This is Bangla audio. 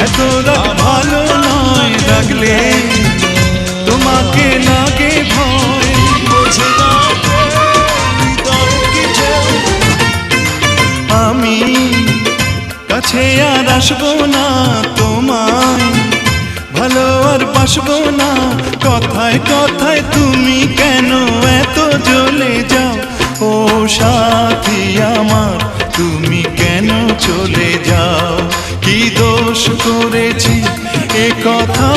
এত রাগ ভালো নয়, রাগলে তোমাকে লাগে ভয়। বোঝে না হৃদয় কি ঢেউ। আমি কাছে আর আসবো না, তোমায় ভালো আর বাসবো না। কথায় কথায় তুমি কেন এত জ্বলে যাও? ও সাথী আমার, তুমি কেন চলে যাও? কি দোষ করেছি এ কথা